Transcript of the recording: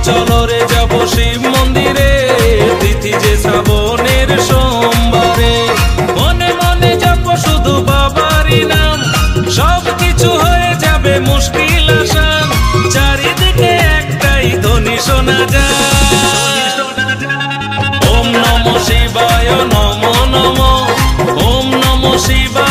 চলো রে যাব শিব মন্দিরে, তিথি যে শ্রাবণের সোমবারে। মনে মনে জপ শুধু বাবারই নাম, সব কিছু হয়ে যাবে মুশকিল আসান। চারিদিকে একটাই ধ্বনি শোনা যায়, ওম নমঃ শিবায় নমো নমঃ, ওম নমঃ শিবায়।